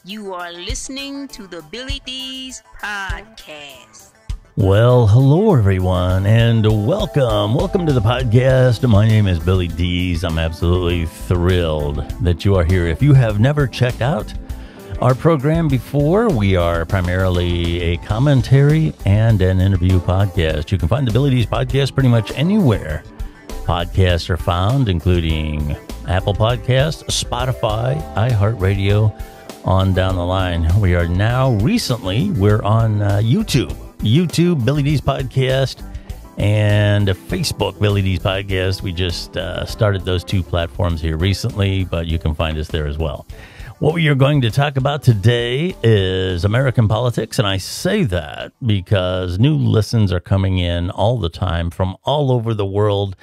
You are listening to the Billy D's podcast. Well, hello everyone, and welcome. Welcome to the podcast. My name is Billy D's. I'm absolutely thrilled that you are here. If you have never checked out our program before, we are primarily a commentary and an interview podcast. You can find the Billy D's podcast pretty much anywhere podcasts are found, including Apple Podcasts, Spotify, iHeartRadio, on down the line. We are now we're on YouTube, Billy D's podcast, and Facebook, Billy D's podcast. We just started those two platforms here recently, but you can find us there as well. What we are going to talk about today is American politics, and I say that because new listens are coming in all the time from all over the world,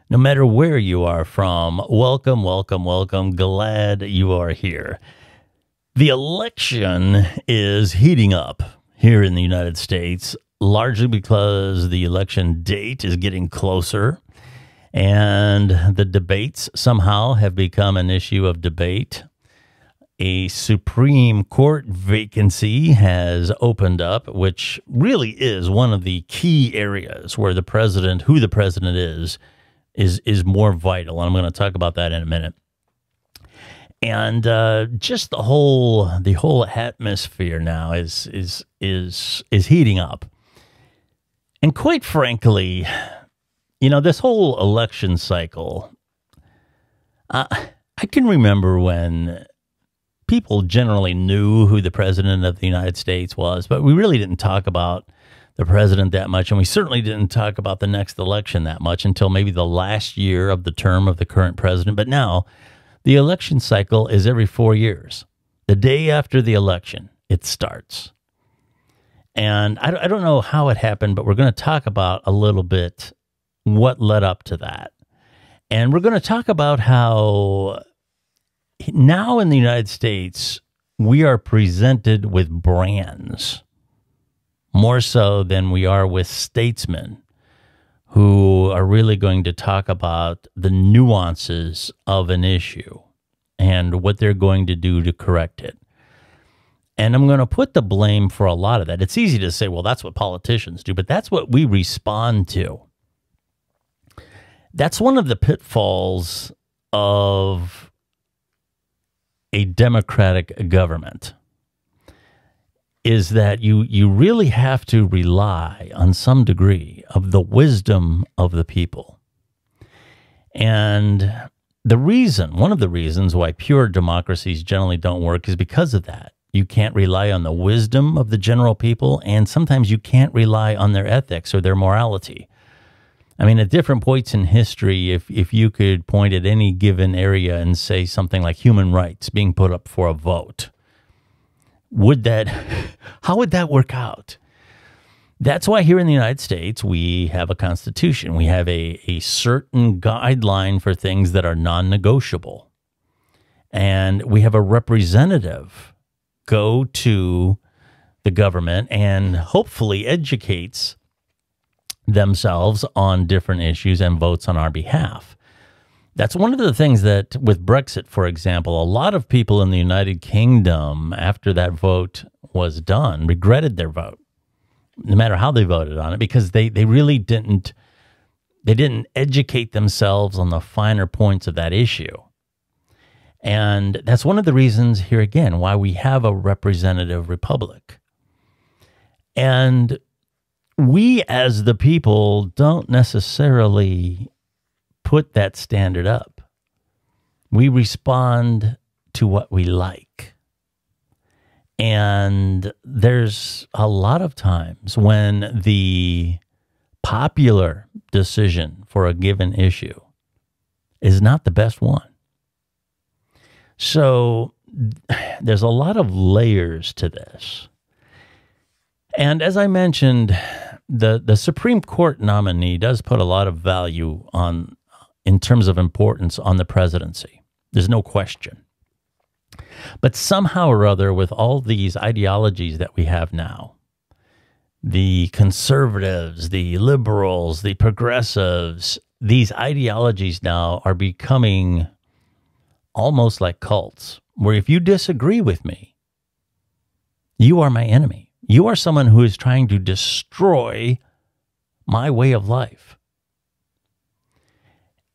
no matter where you are from. Welcome, welcome, welcome. Glad you are here. The election is heating up here in the United States, largely because the election date is getting closer, and the debates somehow have become an issue of debate. A Supreme Court vacancy has opened up, which really is one of the key areas where who the president is more vital, and I'm going to talk about that in a minute. And just the whole atmosphere now is heating up. And quite frankly, this whole election cycle, I can remember when people generally knew who the president of the United States was, but we really didn't talk about the president that much, and we certainly didn't talk about the next election that much until maybe the last year of the term of the current president. But now, the election cycle is every 4 years. The day after the election, it starts. And I don't know how it happened, but we're going to talk about a little bit what led up to that. And we're going to talk about how now in the United States, we are presented with brands more so than we are with statesmen who are really going to talk about the nuances of an issue and what they're going to do to correct it. And I'm going to put the blame for a lot of that. It's easy to say, well, that's what politicians do, but that's what we respond to. That's one of the pitfalls of a democratic government, is that you really have to rely on some degree of the wisdom of the people. And one of the reasons why pure democracies generally don't work is because of that. You can't rely on the wisdom of the general people, and sometimes you can't rely on their ethics or their morality. I mean, at different points in history, if you could point at any given area and say something like human rights being put up for a vote, how would that work out? That's why here in the United States, we have a constitution. We have a certain guideline for things that are non-negotiable. And we have a representative go to the government and hopefully educates themselves on different issues and votes on our behalf. That's one of the things that with Brexit, for example, a lot of people in the United Kingdom, after that vote was done, regretted their vote, no matter how they voted on it, because they really didn't educate themselves on the finer points of that issue. And that's one of the reasons here again why we have a representative republic. And we as the people don't necessarily put that standard up. We respond to what we like. And there's a lot of times when the popular decision for a given issue is not the best one. So there's a lot of layers to this. And as I mentioned, the Supreme Court nominee does put a lot of value on, in terms of importance, on the presidency. There's no question. But somehow or other, with all these ideologies that we have now, the conservatives, the liberals, the progressives, these ideologies now are becoming almost like cults, where if you disagree with me, you are my enemy. You are someone who is trying to destroy my way of life.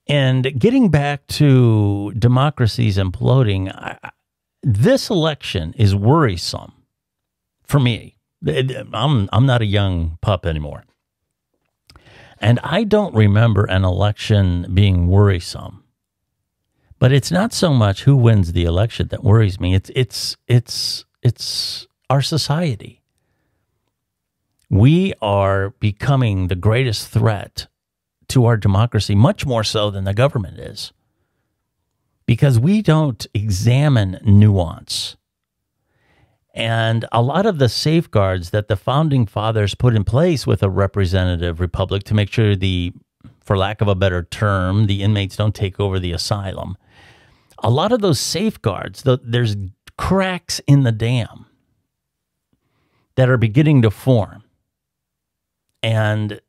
And getting back to democracies imploding, this election is worrisome for me. I'm not a young pup anymore. And I don't remember an election being worrisome. But it's not so much who wins the election that worries me. It's our society. We are becoming the greatest threat to our democracy, much more so than the government is, because we don't examine nuance. And a lot of the safeguards that the founding fathers put in place with a representative republic to make sure for lack of a better term, the inmates don't take over the asylum. A lot of those safeguards, there's cracks in the dam that are beginning to form. And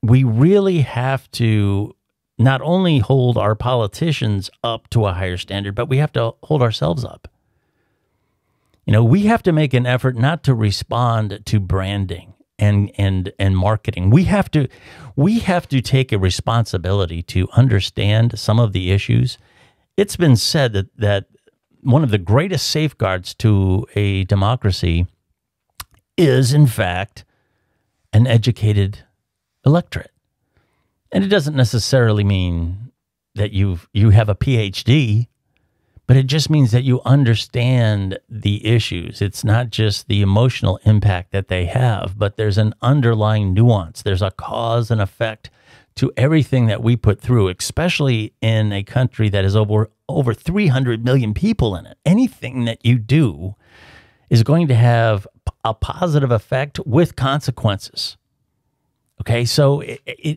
we really have to not only hold our politicians up to a higher standard, but we have to hold ourselves up. You know, we have to make an effort not to respond to branding and marketing. We have to take a responsibility to understand some of the issues. It's been said that one of the greatest safeguards to a democracy is, in fact, an educated electorate. And it doesn't necessarily mean that you have a PhD, but it just means that you understand the issues. It's not just the emotional impact that they have, but there's an underlying nuance. There's a cause and effect to everything that we put through, especially in a country that has over 300 million people in it. Anything that you do is going to have a positive effect with consequences. Okay, so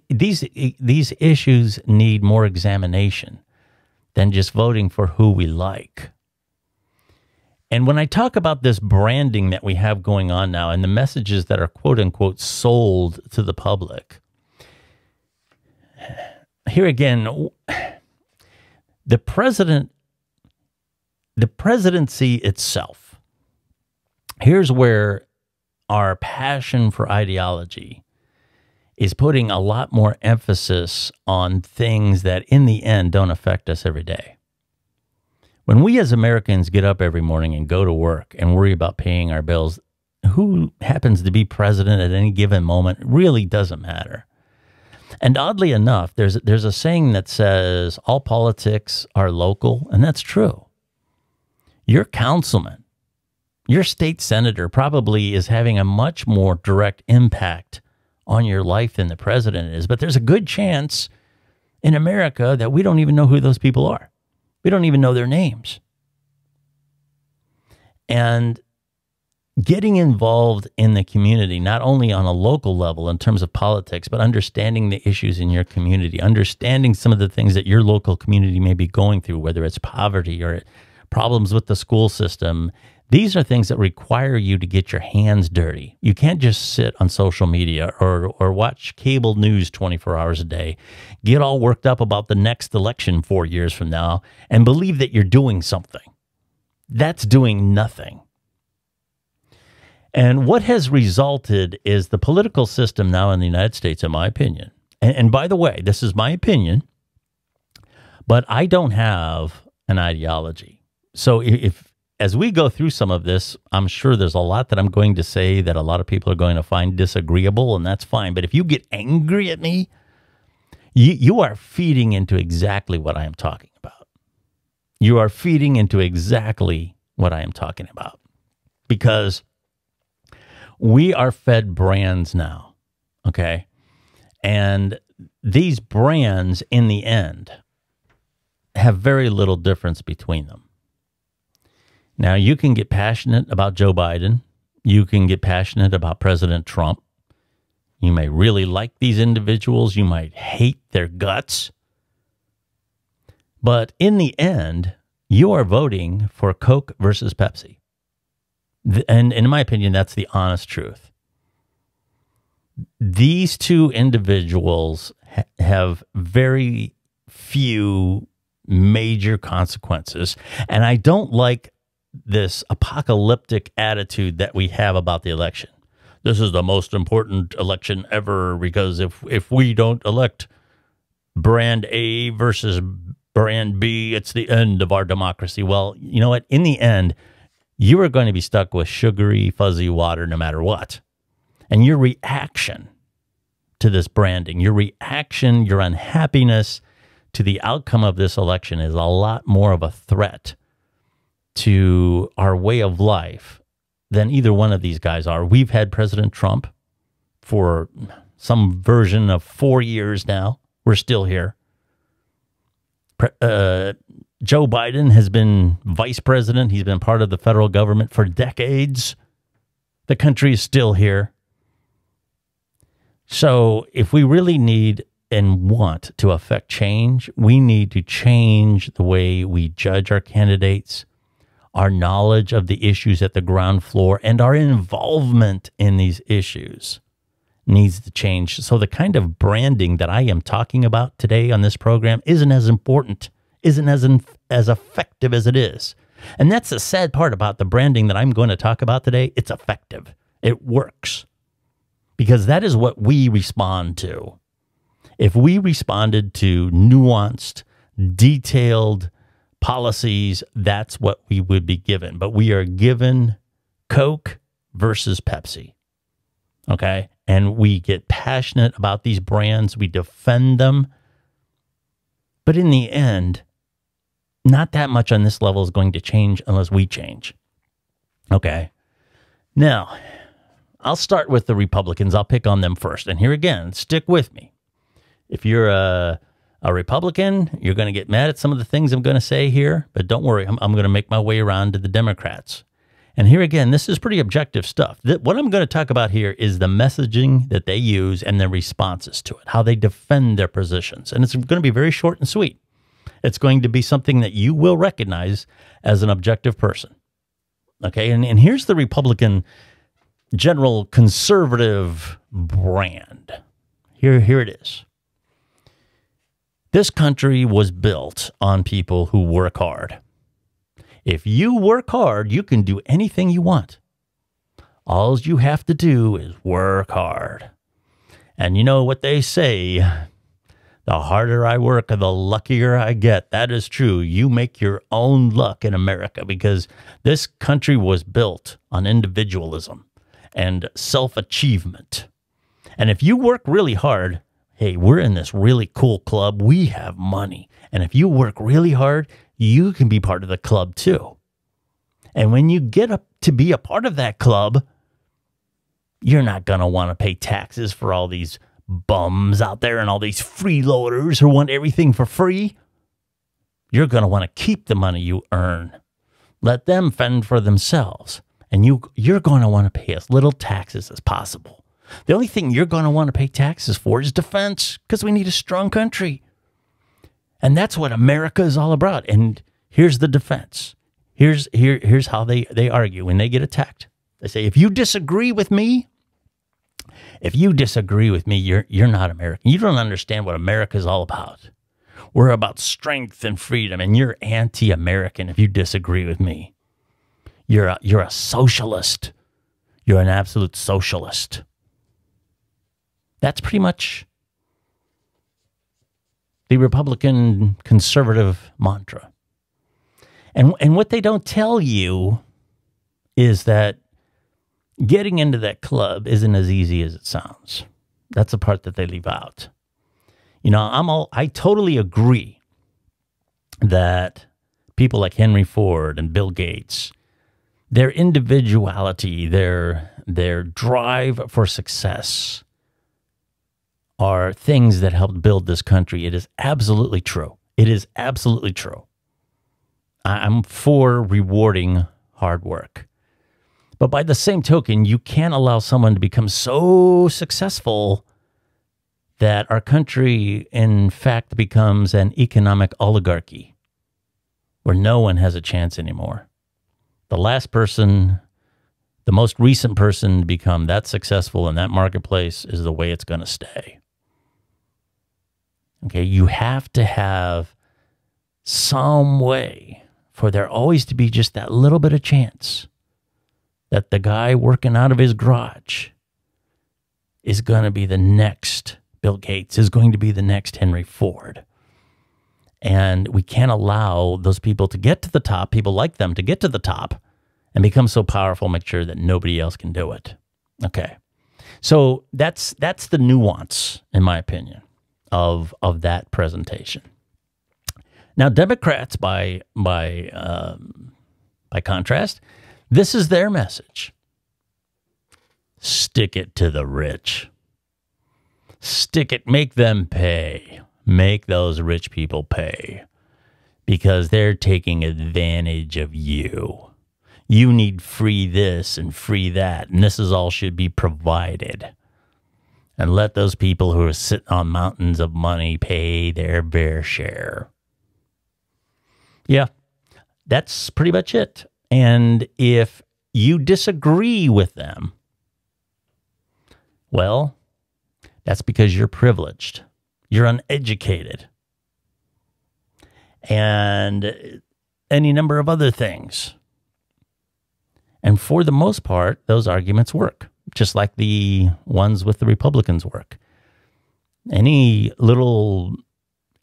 these issues need more examination than just voting for who we like. And when I talk about this branding that we have going on now and the messages that are quote unquote sold to the public, here again, the presidency itself, here's where our passion for ideology is putting a lot more emphasis on things that in the end don't affect us every day. When we as Americans get up every morning and go to work and worry about paying our bills, who happens to be president at any given moment really doesn't matter. And oddly enough, there's a saying that says all politics are local, and that's true. Your councilman, your state senator probably is having a much more direct impact on your life than the president is. But there's a good chance in America that we don't even know who those people are. We don't even know their names. And getting involved in the community, not only on a local level in terms of politics, but understanding the issues in your community, understanding some of the things that your local community may be going through, whether it's poverty or problems with the school system. These are things that require you to get your hands dirty. You can't just sit on social media or watch cable news 24 hours a day, get all worked up about the next election 4 years from now, and believe that you're doing something. That's doing nothing. And what has resulted is the political system now in the United States, in my opinion, and by the way, this is my opinion, but I don't have an ideology. So as we go through some of this, I'm sure there's a lot that I'm going to say that a lot of people are going to find disagreeable, and that's fine. But if you get angry at me, you are feeding into exactly what I am talking about. You are feeding into exactly what I am talking about. Because we are fed brands now, okay? And these brands, in the end, have very little difference between them. Now, you can get passionate about Joe Biden. You can get passionate about President Trump. You may really like these individuals. You might hate their guts. But in the end, you are voting for Coke versus Pepsi. And in my opinion, that's the honest truth. These two individuals have very few major consequences. And I don't like this apocalyptic attitude that we have about the election. This is the most important election ever because if we don't elect brand A versus brand B, it's the end of our democracy. Well, you know what? In the end, you are going to be stuck with sugary, fuzzy water no matter what. And your reaction to this branding, your reaction, your unhappiness to the outcome of this election is a lot more of a threat to our way of life than either one of these guys are. We've had President Trump for some version of 4 years now. We're still here. Joe Biden has been vice president. He's been part of the federal government for decades. The country is still here. So if we really need and want to affect change, we need to change the way we judge our candidates, our knowledge of the issues at the ground floor, and our involvement in these issues needs to change. So the kind of branding that I am talking about today on this program isn't as important, isn't as effective as it is. And that's the sad part about the branding that I'm going to talk about today. It's effective. It works. Because that is what we respond to. If we responded to nuanced, detailed policies, that's what we would be given. But we are given Coke versus Pepsi. Okay? And we get passionate about these brands. We defend them. But in the end, not that much on this level is going to change unless we change. Okay? Now, I'll start with the Republicans. I'll pick on them first. And here again, stick with me. If you're a Republican, you're going to get mad at some of the things I'm going to say here. But don't worry, I'm going to make my way around to the Democrats. And here again, this is pretty objective stuff. What I'm going to talk about here is the messaging that they use and their responses to it, how they defend their positions. And it's going to be very short and sweet. It's going to be something that you will recognize as an objective person. Okay, and here's the Republican general conservative brand. Here it is. This country was built on people who work hard. If you work hard, you can do anything you want. All you have to do is work hard. And you know what they say, the harder I work, the luckier I get. That is true. You make your own luck in America because this country was built on individualism and self-achievement. And if you work really hard, hey, we're in this really cool club. We have money. And if you work really hard, you can be part of the club too. And when you get up to be a part of that club, you're not going to want to pay taxes for all these bums out there and all these freeloaders who want everything for free. You're going to want to keep the money you earn. Let them fend for themselves. And you're going to want to pay as little taxes as possible. The only thing you're going to want to pay taxes for is defense, because we need a strong country. And that's what America is all about. And here's the defense. Here's how they argue when they get attacked. They say, if you disagree with me, you're not American. You don't understand what America is all about. We're about strength and freedom, and you're anti-American if you disagree with me. You're a socialist. You're an absolute socialist. That's pretty much the Republican conservative mantra. And what they don't tell you is that getting into that club isn't as easy as it sounds. That's the part that they leave out. You know, I totally agree that people like Henry Ford and Bill Gates, their individuality, their drive for success are things that helped build this country. It is absolutely true. It is absolutely true. I'm for rewarding hard work. But by the same token, you can't allow someone to become so successful that our country, in fact, becomes an economic oligarchy where no one has a chance anymore. The last person, the most recent person to become that successful in that marketplace is the way it's going to stay. Okay, you have to have some way for there always to be just that little bit of chance that the guy working out of his garage is going to be the next Bill Gates, is going to be the next Henry Ford. And we can't allow those people to get to the top, people like them to get to the top and become so powerful, make sure that nobody else can do it. Okay. So that's the nuance, in my opinion, of that presentation. Now, Democrats, by contrast, this is their message. Stick it to the rich. Stick it, make them pay. Make those rich people pay because they're taking advantage of you. You need free this and free that, and this is all should be provided. And let those people who are sitting on mountains of money pay their fair share. Yeah, that's pretty much it. And if you disagree with them, well, that's because you're privileged. You're uneducated. And any number of other things. And for the most part, those arguments work, just like the ones with the Republicans work. Any little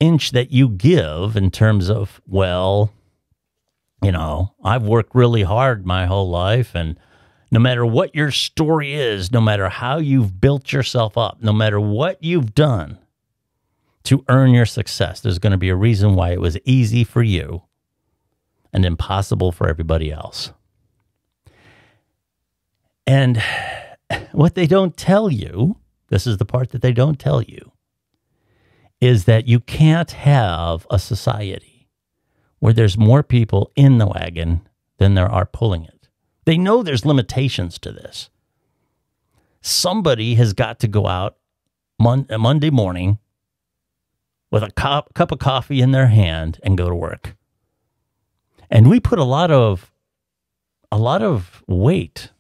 inch that you give in terms of, well, you know, I've worked really hard my whole life, and no matter what your story is, no matter how you've built yourself up, no matter what you've done to earn your success, there's going to be a reason why it was easy for you and impossible for everybody else. And what they don't tell you, this is the part that they don't tell you, is that you can't have a society where there's more people in the wagon than there are pulling it. They know there's limitations to this. Somebody has got to go out Monday morning with a cup of coffee in their hand and go to work. And we put a lot of weight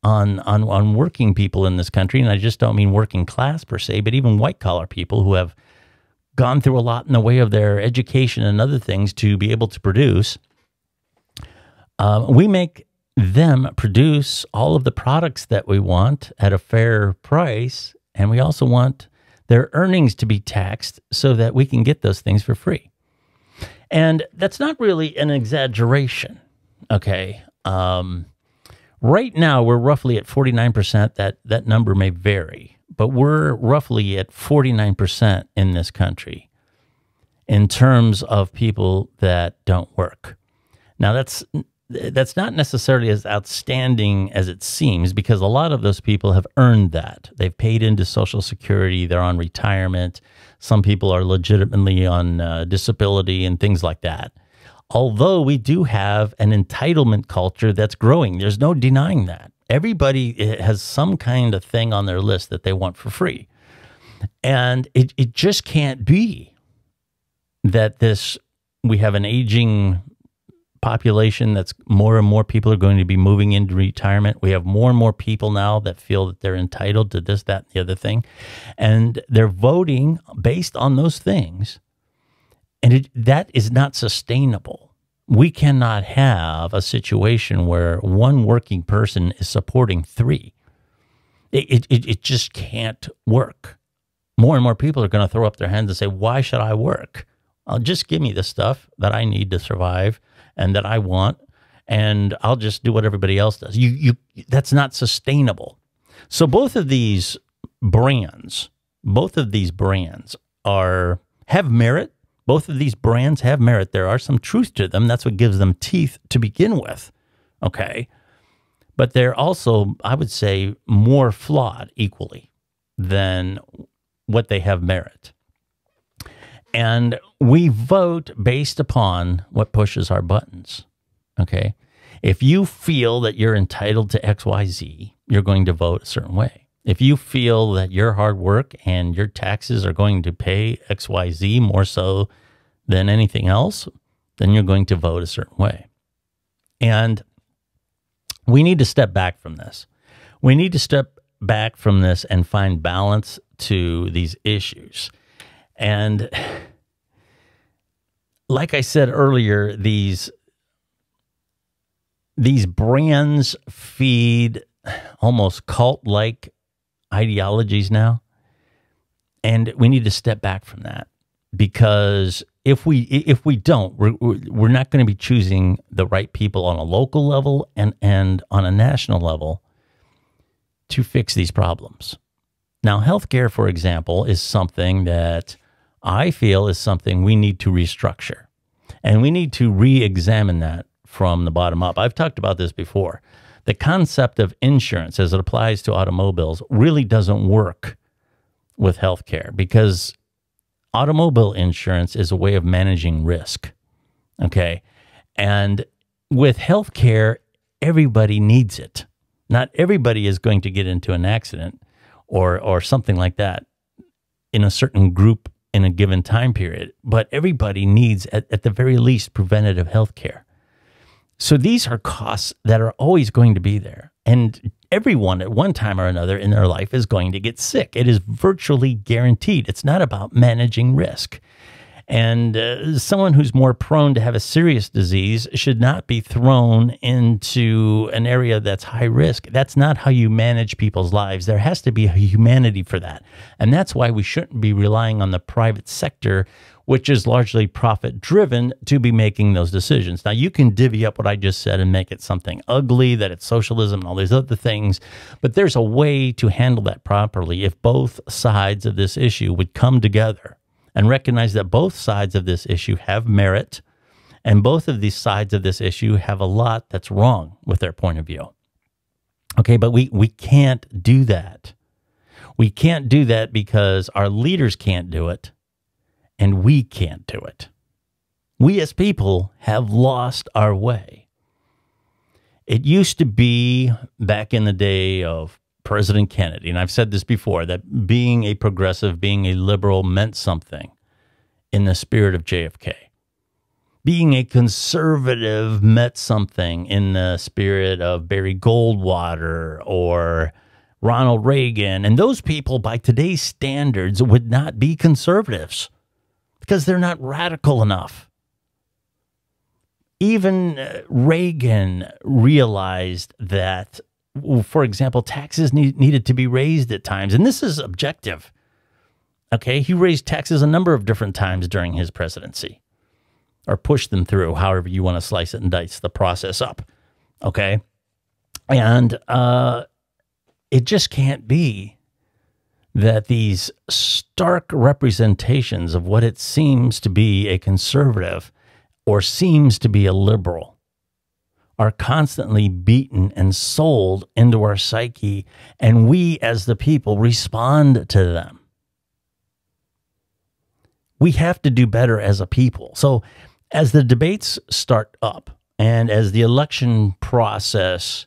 on working people in this country, and I just don't mean working class per se, but even white collar people who have gone through a lot in the way of their education and other things to be able to produce. We make them produce all of the products that we want at a fair price, and we also want their earnings to be taxed so that we can get those things for free. And that's not really an exaggeration, okay? Right now, we're roughly at 49%. That number may vary, but we're roughly at 49% in this country in terms of people that don't work. Now, that's not necessarily as outstanding as it seems, because a lot of those people have earned that. They've paid into Social Security. They're on retirement. Some people are legitimately on disability and things like that. Although we do have an entitlement culture that's growing. There's no denying that. Everybody has some kind of thing on their list that they want for free. And it just can't be that we have an aging population that's more and more people are going to be moving into retirement. We have more and more people now that feel that they're entitled to this, that, and the other thing. And they're voting based on those things. And that is not sustainable. We cannot have a situation where one working person is supporting three. It just can't work. More and more people are going to throw up their hands and say, why should I work? Just give me the stuff that I need to survive and that I want, and I'll just do what everybody else does. That's not sustainable. So both of these brands have merit. Both of these brands have merit. There are some truth to them. That's what gives them teeth to begin with. Okay. But they're also, I would say, more flawed equally than what they have merit. And we vote based upon what pushes our buttons. Okay. If you feel that you're entitled to XYZ, you're going to vote a certain way. If you feel that your hard work and your taxes are going to pay XYZ more so than anything else, then you're going to vote a certain way. And we need to step back from this. We need to step back from this and find balance to these issues. And like I said earlier, these brands feed almost cult-like ideologies now. And we need to step back from that, because if we don't, we're not going to be choosing the right people on a local level and on a national level to fix these problems. Now, healthcare, for example, is something that I feel is something we need to restructure, and we need to re-examine that from the bottom up. I've talked about this before. The concept of insurance as it applies to automobiles really doesn't work with healthcare, because automobile insurance is a way of managing risk. Okay. And with healthcare, everybody needs it. Not everybody is going to get into an accident or something like that in a certain group in a given time period, but everybody needs, at the very least, preventative healthcare. So these are costs that are always going to be there. And everyone at one time or another in their life is going to get sick. It is virtually guaranteed. It's not about managing risk. And someone who's more prone to have a serious disease should not be thrown into an area that's high risk. That's not how you manage people's lives. There has to be a humanity for that. And that's why we shouldn't be relying on the private sector, which is largely profit-driven, to be making those decisions. Now, you can divvy up what I just said and make it something ugly, that it's socialism and all these other things, but there's a way to handle that properly if both sides of this issue would come together and recognize that both sides of this issue have merit, and both of these sides of this issue have a lot that's wrong with their point of view. Okay, but we can't do that. We can't do that because our leaders can't do it, and we can't do it. We as people have lost our way. It used to be back in the day of President Kennedy, and I've said this before, that being a progressive, being a liberal meant something in the spirit of JFK. Being a conservative meant something in the spirit of Barry Goldwater or Ronald Reagan. And those people, by today's standards, would not be conservatives because they're not radical enough. Even Reagan realized that, for example, taxes needed to be raised at times. And this is objective. Okay, he raised taxes a number of different times during his presidency, or pushed them through, however you want to slice it and dice the process up. Okay, and it just can't be that these stark representations of what it seems to be a conservative or seems to be a liberal are constantly beaten and sold into our psyche, and we as the people respond to them. We have to do better as a people. So as the debates start up and as the election process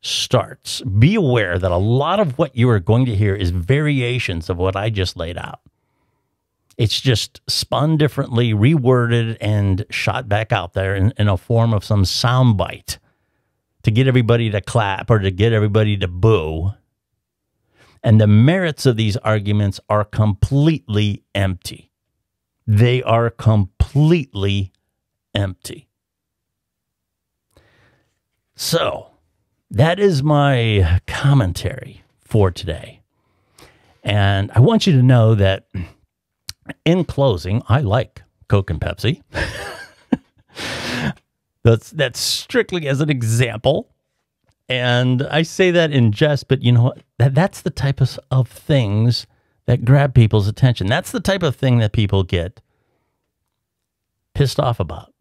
starts, be aware that a lot of what you are going to hear is variations of what I just laid out. It's just spun differently, reworded, and shot back out there in a form of some soundbite to get everybody to clap or to get everybody to boo. And the merits of these arguments are completely empty. They are completely empty. So that is my commentary for today. And I want you to know that in closing, I like Coke and Pepsi. That's strictly as an example. And I say that in jest, but you know what? That's the type of things that grab people's attention. That's the type of thing that people get pissed off about.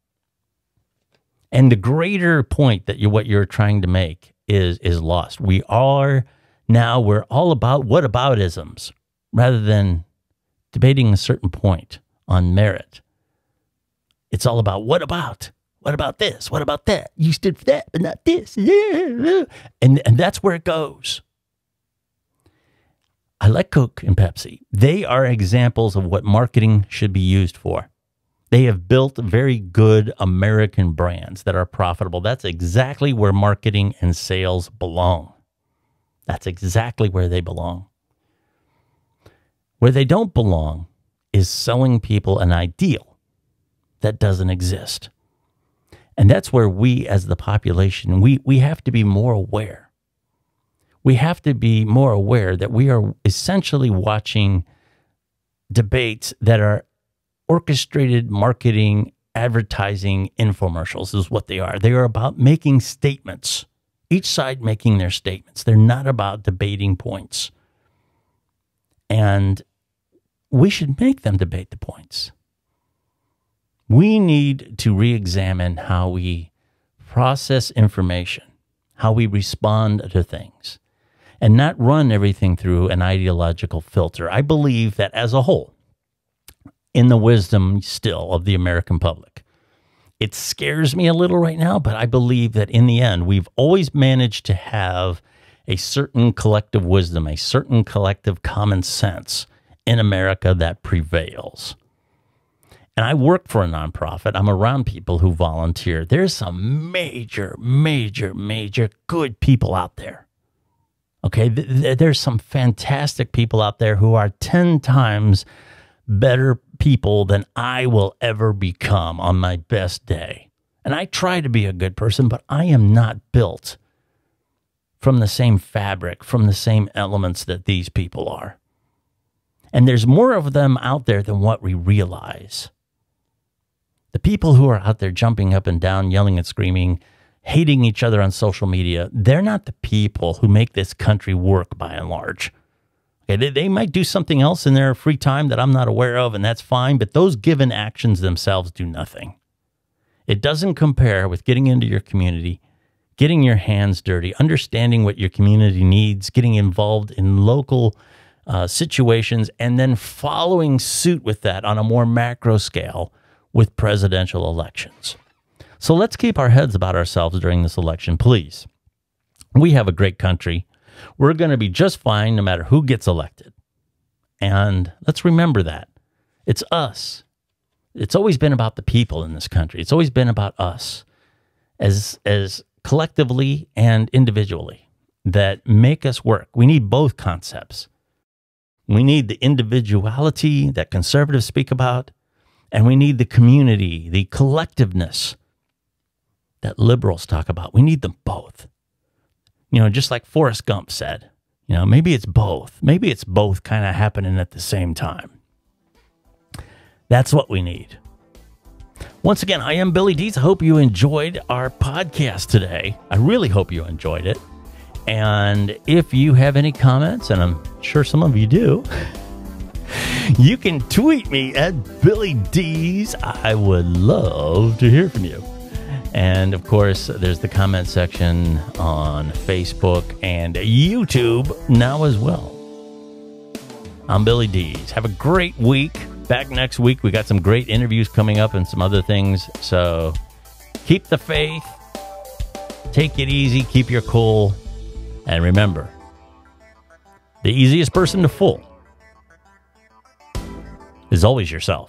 And the greater point that what you're trying to make is lost. We're all about whataboutisms rather than debating a certain point on merit. It's all about what about? What about this? What about that? You stood for that, but not this. And that's where it goes. I like Coke and Pepsi. They are examples of what marketing should be used for. They have built very good American brands that are profitable. That's exactly where marketing and sales belong. That's exactly where they belong. Where they don't belong is selling people an ideal that doesn't exist. And that's where we as the population, we have to be more aware. We have to be more aware that we are essentially watching debates that are orchestrated marketing, advertising infomercials is what they are. They are about making statements, each side making their statements. They're not about debating points. And we should make them debate the points. We need to re-examine how we process information, how we respond to things, and not run everything through an ideological filter. I believe that as a whole, in the wisdom still of the American public, it scares me a little right now, but I believe that in the end, we've always managed to have a certain collective wisdom, a certain collective common sense in America that prevails. And I work for a nonprofit. I'm around people who volunteer. There's some major good people out there. Okay, there's some fantastic people out there who are 10 times better people than I will ever become on my best day. And I try to be a good person, but I am not built from the same fabric, from the same elements that these people are. And there's more of them out there than what we realize. The people who are out there jumping up and down, yelling and screaming, hating each other on social media, they're not the people who make this country work by and large. Okay, they might do something else in their free time that I'm not aware of, and that's fine, but those given actions themselves do nothing. It doesn't compare with getting into your community, getting your hands dirty, understanding what your community needs, getting involved in local situations, and then following suit with that on a more macro scale with presidential elections. So let's keep our heads about ourselves during this election, please. We have a great country. We're going to be just fine no matter who gets elected. And let's remember that. It's us. It's always been about the people in this country. It's always been about us as collectively and individually that make us work. We need both concepts. We need the individuality that conservatives speak about, and we need the community, the collectiveness that liberals talk about. We need them both. You know, just like Forrest Gump said, you know, maybe it's both. Maybe it's both kind of happening at the same time. That's what we need. Once again, I am Billy Dees. I hope you enjoyed our podcast today. I really hope you enjoyed it. And if you have any comments, and I'm sure some of you do, you can tweet me at Billy Dees. I would love to hear from you. And of course, there's the comment section on Facebook and YouTube now as well. I'm Billy Dees. Have a great week. Back next week. We got some great interviews coming up and some other things. So keep the faith. Take it easy. Keep your cool. And remember, the easiest person to fool is always yourself.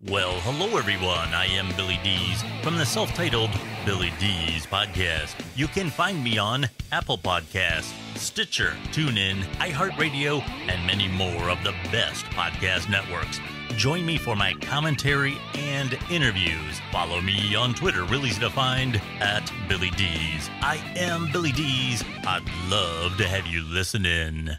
Well, hello everyone. I am Billy Dees from the self-titled Billy Dees podcast. You can find me on Apple Podcasts, Stitcher, TuneIn, iHeartRadio, and many more of the best podcast networks. Join me for my commentary and interviews. Follow me on Twitter, real easy to find, at Billy Dees. I am Billy Dees. I'd love to have you listen in.